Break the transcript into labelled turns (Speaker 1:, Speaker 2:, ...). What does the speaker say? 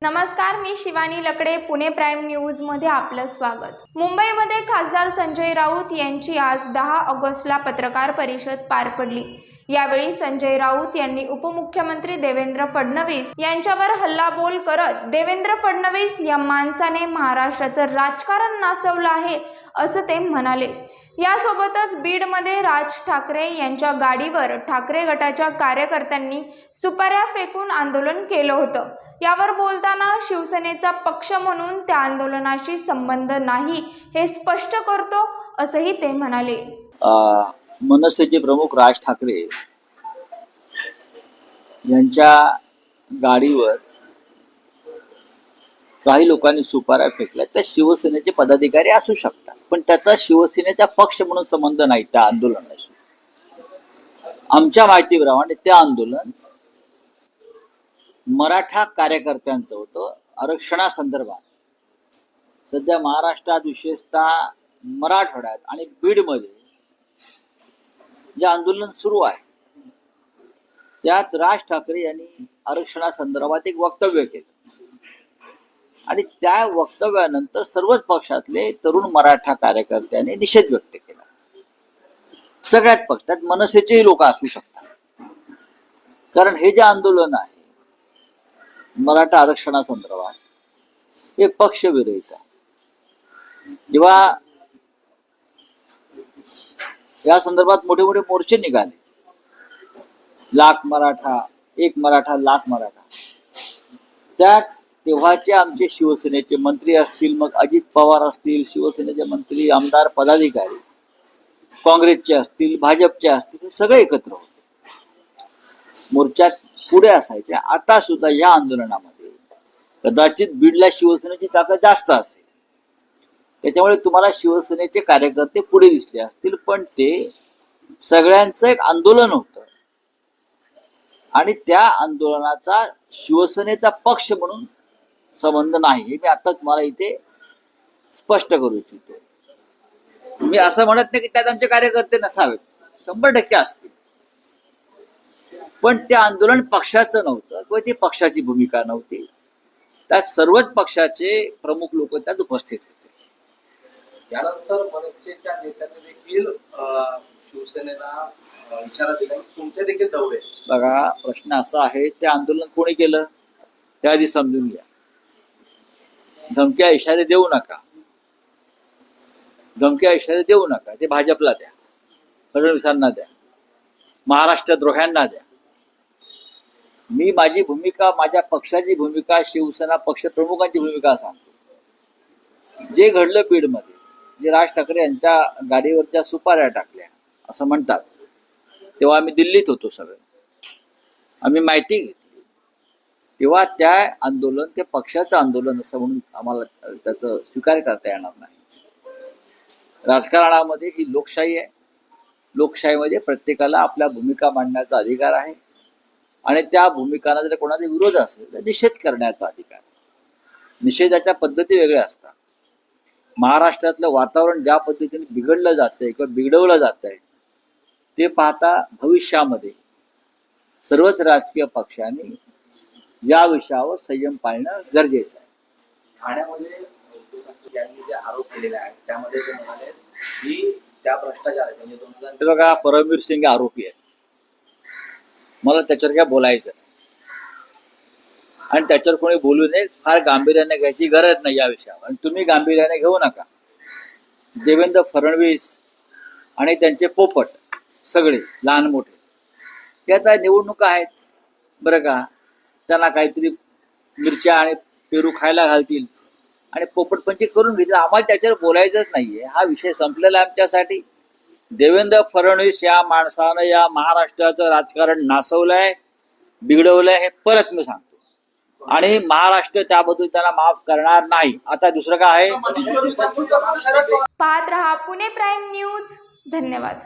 Speaker 1: नमस्कार, मी शिवानी लकडे. Pune prime news मध्ये आपलं स्वागत. मुंबईमध्ये खासदार संजय राऊत यांची आज 10 ऑगस्टला पत्रकार परिषद पार पडली. यावेळी संजय राऊत यांनी उपमुख्यमंत्री देवेंद्र फडणवीस यांच्यावर हल्लाबोल करत देवेंद्र फडणवीस या माणसाने महाराष्ट्राचं राजकारण नासवलं आहे असं ते म्हणाले. यासोबतच बीडमध्ये राज ठाकरे यांच्या गाडीवर ठाकरे गटाच्या कार्यकर्त्यांनी सुपाऱ्या फेकून आंदोलन केलं होतं. यावर बोलताना शिवसेनेचा पक्ष म्हणून त्या आंदोलनाशी संबंध नाही हे स्पष्ट करतो असंही ते म्हणाले.
Speaker 2: मनसेचे प्रमुख राज ठाकरे यांच्या गाडीवर काही लोकांनी सुपाऱ्या फेकल्या. त्या शिवसेनेचे पदाधिकारी असू शकतात, पण त्याचा शिवसेनेचा पक्ष म्हणून संबंध नाही त्या आंदोलनाशी. आमच्या माहितीप्रमाणे ते आंदोलन मराठा कार्यकर्त्यांचं होतं आरक्षणासंदर्भात. सध्या महाराष्ट्रात विशेषतः मराठवाड्यात आणि बीडमध्ये जे आंदोलन सुरू आहे त्यात राज ठाकरे यांनी आरक्षणासंदर्भात एक वक्तव्य केलं आणि त्या वक्तव्यानंतर सर्वच पक्षातले तरुण मराठा कार्यकर्त्यांनी निषेध व्यक्त केला. सगळ्याच पक्षात मनसेचेही लोक असू शकतात, कारण हे जे आंदोलन आहे मराठा आरक्षणासंदर्भात हे पक्षविरहित आहे. जेव्हा या संदर्भात मोठे मोठे मोर्चे निघाले, लाख मराठा, एक मराठा, लाख मराठा, त्यात तेव्हाचे आमचे शिवसेनेचे मंत्री असतील, मग अजित पवार असतील, शिवसेनेचे मंत्री, आमदार, पदाधिकारी, काँग्रेसचे असतील, भाजपचे असतील, हे सगळे एकत्र होते, मोर्चात पुढे असायचे. आता सुद्धा या आंदोलनामध्ये कदाचित बीडला शिवसेनेची ताकद जास्त असेल, त्याच्यामुळे तुम्हाला शिवसेनेचे कार्यकर्ते पुढे दिसले असतील, पण ते सगळ्यांचं एक आंदोलन होतं आणि त्या आंदोलनाचा शिवसेनेचा पक्ष म्हणून संबंध नाही हे मी आता तुम्हाला इथे स्पष्ट करू इच्छितो. मी असं म्हणत नाही की त्यात आमचे कार्यकर्ते नसावेत, 100% असतील, पण ते आंदोलन पक्षाचं नव्हतं किंवा ती पक्षाची भूमिका नव्हती. त्यात सर्वच पक्षाचे प्रमुख लोक त्यात उपस्थित होते.
Speaker 3: त्यानंतर मनसेच्या नेत्यांनी देखील शिवसेनेला इशारा दिला, तुमचे देखील दौरे.
Speaker 2: बघा, प्रश्न असा आहे, ते आंदोलन कोणी केलं ते आधी समजून घ्या. धमक्या इशारे देऊ नका, धमक्या इशारे देऊ नका. ते भाजपला द्या, फडणवीसांना द्या, महाराष्ट्र द्रोह्यांना द्या. मी माझी भूमिका, माझ्या पक्षाची भूमिका, शिवसेना पक्ष प्रमुखांची भूमिका सांगतो. जे घडलं बीडमध्ये, जे राज ठाकरे यांच्या गाडीवरच्या सुपाऱ्या टाकल्या असं म्हणतात, तेव्हा आम्ही दिल्लीत होतो, सगळे आम्ही माहिती घेतली. तेव्हा त्या आंदोलन ते पक्षाचं आंदोलन असं म्हणून आम्हाला त्याचं स्वीकार करता येणार नाही. राजकारणामध्ये ही लोकशाही आहे. लोकशाहीमध्ये प्रत्येकाला आपल्या भूमिका मांडण्याचा अधिकार आहे आणि त्या भूमिकांना जर कोणाचा विरोध असेल तर निषेध करण्याचा अधिकार. निषेधाच्या पद्धती वेगळ्या असतात. महाराष्ट्रातलं वातावरण ज्या पद्धतीने बिघडलं जातंय किंवा बिघडवलं जात आहे ते पाहता भविष्यामध्ये सर्वच राजकीय पक्षांनी या विषयावर संयम पाळणं गरजेचं आहे.
Speaker 3: ठाण्यामध्ये यांनी जे आरोप केलेले आहेत त्यामध्ये ते म्हणाले की त्या भ्रष्टाचार म्हणजे 2000
Speaker 2: बघा, परमवीर सिंग आरोपी आहे, मला त्याच्यावर काय बोलायचं आणि त्याच्यावर कोणी बोलू नये. फार गांभीर्याने घ्यायची गरज नाही या विषयावर, आणि तुम्ही गांभीर्याने घेऊ नका. देवेंद्र फडणवीस आणि त्यांचे पोपट सगळे लहान मोठे ते आता निवडणुका आहेत बरं का, त्यांना काहीतरी मिरच्या आणि पेरू खायला घालतील आणि पोपटपंची करून घेतील. आम्हाला त्याच्यावर बोलायचंच नाहीये. हा विषय संपलेला आहे आमच्यासाठी. देवेंद्र फडणवीस या माणसानं या महाराष्ट्राचं राजकारण नासवलंय, बिघडवलंय, हे परत मी सांगतो, आणि महाराष्ट्र त्याबद्दल त्यांना माफ करणार नाही. आता दुसरं काय आहे,
Speaker 1: पाहत रहा पुणे प्राईम न्यूज. धन्यवाद.